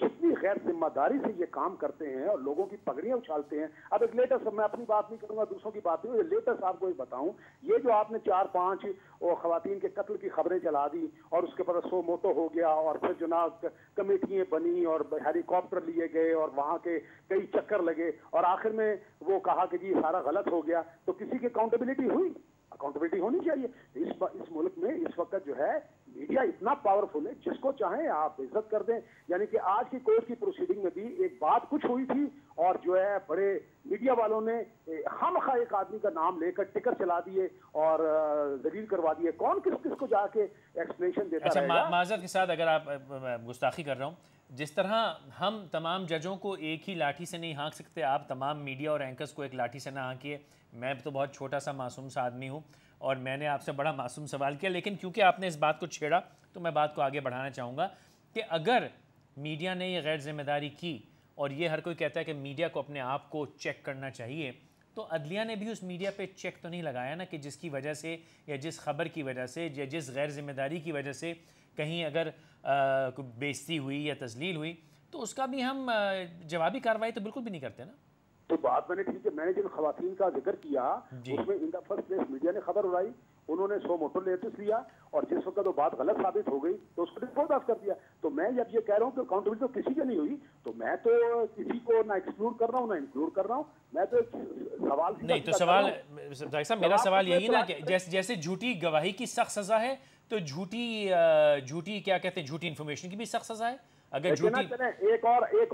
جتنی غیر ذمہ داری سے یہ کام کرتے ہیں اور لوگوں کی پگڑیاں اچھالتے ہیں. اب ایک لیٹسٹ, میں اپنی بات نہیں کروں گا, دوسروں کی بات نہیں, لیٹسٹ آپ کو ایک بتاؤں, یہ جو آپ نے 4-5 خواتین کے قتل کی خبریں چلا دی اور اس کے بعد سو موٹو ہو گیا اور پھر جناب کمیٹیاں بنی اور ہیلی کاپٹر لیے گئے اور وہاں کے کئی چکر لگے اور آخر میں وہ کہا کہ جی سارا غلط ہو گیا, تو کسی کی اکاؤنٹیبلٹی ہوئی؟ اکاؤنٹیبلٹی ہونی چاہیے. اس ملک میں اس وقت جو ہے میڈیا اتنا پاورفل ہے, جس کو چاہیں آپ عزت کر دیں. یعنی کہ آج کی کورٹ کی پروسیڈنگ میں بھی ایک بات کچھ ہوئی تھی اور جو ہے بڑے میڈیا والوں نے خامخواہ ایک آدمی کا نام لے کر ٹکر چلا دیے اور ذلیل کروا دیے. کون کس کس کو جا کے ایکسپلینیشن دیتا رہے گا؟ معذرت کے ساتھ اگر آپ گستاخی کر رہا ہوں, جس طرح ہم تمام ججوں کو ایک ہی لاٹھی سے نہیں ہانک سکتے, آپ تمام میڈیا اور اینکرز کو ایک لاٹھی سے نہ ہانکیے. میں تو بہت چھوٹا سا معصوم سا آدمی ہوں اور میں نے آپ سے بڑا معصوم سوال کیا, لیکن کیونکہ آپ نے اس بات کو چھیڑا تو میں بات کو آگے بڑھانا چاہوں گا کہ اگر میڈیا نے یہ غیر ذمہ داری کی, اور یہ ہر کوئی کہتا ہے کہ میڈیا کو اپنے آپ کو چیک کرنا چاہیے, تو عدلیہ نے بھی اس میڈیا پہ چیک تو نہیں لگایا نا کہ جس کی وجہ سے یا جس خبر کی وجہ سے یا جس غیر ذمہ داری کی وجہ سے کہیں اگر بےعزتی ہوئی یا تذلیل ہوئی تو اس کا بھی ہم جوابی کارروائی تو بالکل بھی نہیں کرتے نا. تو بات میں نے ٹھیک ہے, میں نے جن خواتین کا ذکر کیا اس میں ان دا فرسٹ پلیس میڈیا نے خبر اڑائی, انہوں نے سو موٹو لیٹس لیا اور جس وقت وہ بات غلط ثابت ہو گئی تو اس کو ڈسپوز آف کر دیا. تو میں جب یہ کہہ رہا ہوں کہ اکاؤنٹیبلٹی تو کسی کی نہیں ہوئی, تو میں تو کسی کو نہ ایکسکلوڈ کر رہا ہوں نہ انکلوڈ کر رہا ہوں. میں تو سوال نہیں, تو سوال میرا سوال یہی نا کہ جیسے جھوٹی گواہی کی سخت سزا ہے تو جھوٹی کیا کہتے ہیں, جھوٹی انفارمیشن کی بھی سخت سزا ہے. اگر جھوٹی ایک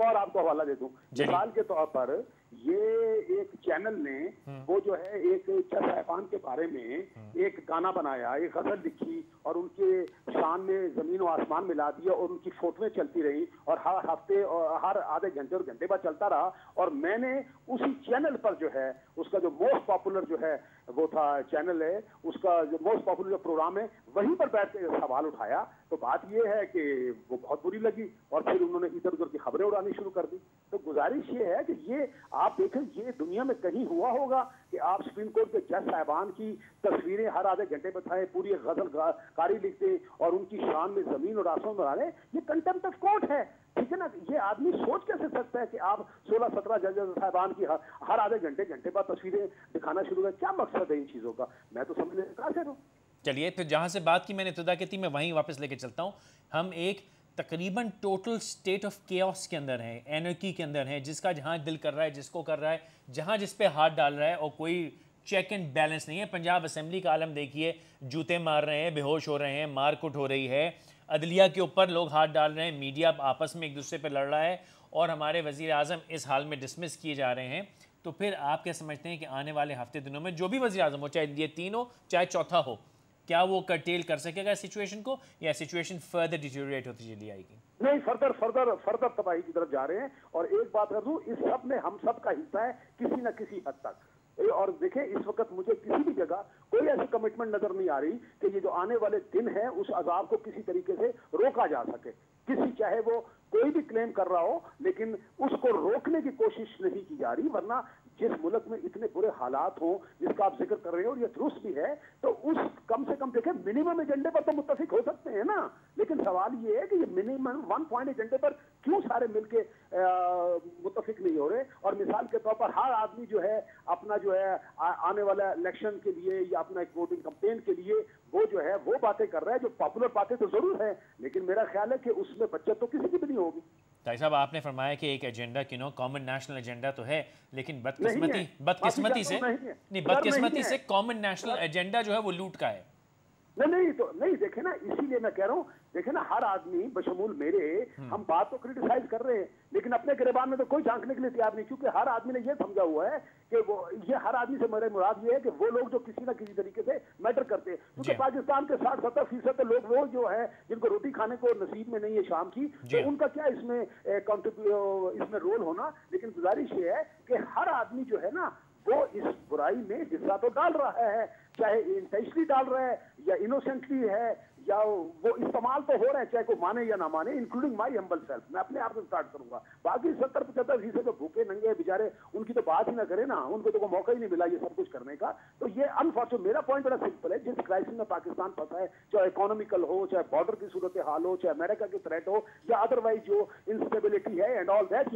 اور آپ کو حوالہ دے دوں مثال کے طور پر, یہ ایک چینل نے وہ جو ہے ایک چھ صاحبان کے بارے میں ایک گانا بنایا, ایک غزل لکھی اور ان کے شان میں زمین و آسمان ملا دیا اور ان کی فوٹویں چلتی رہی اور ہر ہفتے اور ہر آدھے گھنٹے اور گھنٹے بعد چلتا رہا. اور میں نے اسی چینل پر جو ہے اس کا جو موسٹ پاپولر جو ہے وہ تھا چینل ہے, اس کا جو موسٹ پاپولر جو پروگرام ہے وہیں پر بیٹھ کے سوال اٹھایا. تو بات یہ ہے کہ وہ بہت بری لگی اور پھر انہوں نے ادھر ادھر کی خبریں اڑانی شروع کر دی. تو گزارش یہ ہے کہ یہ آپ دیکھیں, یہ دنیا میں کہیں ہوا ہوگا کہ آپ سپریم کورٹ کے جج صاحبان کی تصویریں ہر آدھے گھنٹے بتائیں, پوری غزل کاری لکھتے اور ان کی شان میں زمین اور آسمان بنا لیں. یہ کنٹمپٹ آف کورٹ ہے, ٹھیک ہے نا. یہ آدمی سوچ کیسے سکتا ہے کہ آپ 16-17 جج صاحبان کی ہر آدھے گھنٹے بعد تصویریں دکھانا شروع کریں؟ کیا مقصد ہے ان چیزوں کا؟ میں تو سمجھنے سے قاصر ہوں. چلیے پھر جہاں سے بات کی میں نے ابتدا کی تھی, میں وہیں واپس لے کے چلتا ہوں. ہم ایک تقریباً ٹوٹل سٹیٹ آف کیوس کے اندر ہیں, اینرکی کے اندر ہیں, جس کا جہاں دل کر رہا ہے جس کو کر رہا ہے, جہاں جس پہ ہاتھ ڈال رہا ہے, اور کوئی چیک اینڈ بیلنس نہیں ہے. پنجاب اسمبلی کا عالم دیکھیے, جوتے مار رہے ہیں, بے ہوش ہو رہے ہیں, مار کٹ ہو رہی ہے, عدلیہ کے اوپر لوگ ہاتھ ڈال رہے ہیں, میڈیا آپس میں ایک دوسرے پہ لڑ رہا ہے, اور ہمارے وزیر اعظم اس حال میں ڈسمس کیے جا رہے ہیں. تو پھر آپ کیا سمجھتے ہیں کہ آنے والے ہفتے دنوں میں جو بھی وزیر اعظم ہو, چاہے یہ 3 ہو چاہے چوتھا ہو, کیا وہ کرٹیل کر سکے گا سچویشن کو, یا سچویشن فردر ڈیٹیریٹ ہوتی چلی آئے گی؟ نہیں, فردر تباہی کی طرف جا رہے ہیں. اور ایک بات کر دوں, اس سب میں ہم سب کا حصہ ہے کسی نہ کسی حد تک. اور دیکھیں اس وقت مجھے کسی بھی جگہ کوئی ایسی کمٹمنٹ نظر نہیں آ رہی کہ یہ جو آنے والے دن ہے اس عذاب کو کسی طریقے سے روکا جا سکے. کسی چاہے وہ کوئی بھی کلیم کر رہا ہو, لیکن اس کو روکنے کی کوشش نہیں کی جا رہی. ورنہ جس ملک میں اتنے برے حالات ہوں جس کا آپ ذکر کر رہے ہیں, اور یہ درست بھی ہے, تو اس کم سے کم دیکھیں منیمم ایجنڈے پر تو متفق ہو سکتے ہیں نا. لیکن سوال یہ ہے کہ یہ منیمم 1 پوائنٹ ایجنڈے پر کیوں سارے مل کے متفق نہیں ہو رہے. اور مثال کے طور پر ہر آدمی جو ہے اپنا جو ہے آنے والا الیکشن کے لیے یا اپنا ایک ووٹنگ کمپین کے لیے وہ جو ہے وہ باتیں کر رہا ہے, جو پاپولر باتیں تو ضرور ہیں, لیکن میرا خیال ہے کہ اس میں بچت تو کسی کی بھی نہیں ہوگی. طاہر صاحب, آپ نے فرمایا کہ ایک ایجنڈا کامن نیشنل ایجنڈا تو ہے, لیکن بدقسمتی سے کامن نیشنل ایجنڈا جو ہے وہ لوٹ کا ہے. نہیں دیکھیں نا, اسی لیے میں کہہ رہا ہوں, دیکھیں نا ہر آدمی بشمول میرے, ہم بات تو کریٹیسائز کر رہے ہیں لیکن اپنے گریبان میں تو کوئی جھانکنے کے لیے تیار نہیں, کیونکہ ہر آدمی نے یہ سمجھا ہوا ہے کہ وہ یہ ہر آدمی سے میرے مراد یہ ہے کہ وہ لوگ جو کسی نہ کسی طریقے سے میٹر کرتے ہیں. کیونکہ پاکستان کے 60-70% لوگ وہ جو ہے جن کو روٹی کھانے کو نصیب میں نہیں ہے شام کی, تو ان کا کیا اس میں رول ہونا. لیکن گزارش یہ ہے کہ ہر آدمی جو ہے نا وہ اس برائی میں حصہ تو ڈال رہا ہے, چاہے انٹینشنلی ڈال رہا ہے یا انوسینٹلی ہے یا وہ استعمال تو ہو رہے ہیں چاہے کوئی مانے یا نہ مانے, انکلوڈنگ مائی ہمبل سیلف. میں اپنے آپ سے سٹارٹ کروں گا. باقی 70-75% جو بھوکے ننگے بیچارے ان کی تو بات ہی نہ کرے نا, ان کو تو کوئی موقع ہی نہیں ملا یہ سب کچھ کرنے کا. تو یہ انفارچونیٹ, میرا پوائنٹ بڑا سمپل ہے, جس کرائسس میں پاکستان پھنسا ہے, چاہے اکانومیکل ہو, چاہے بارڈر کی صورتحال ہو, چاہے امریکہ کی تھریٹ ہو, یا ادروائز جو انسٹیبلٹی ہے اینڈ آل دیٹ,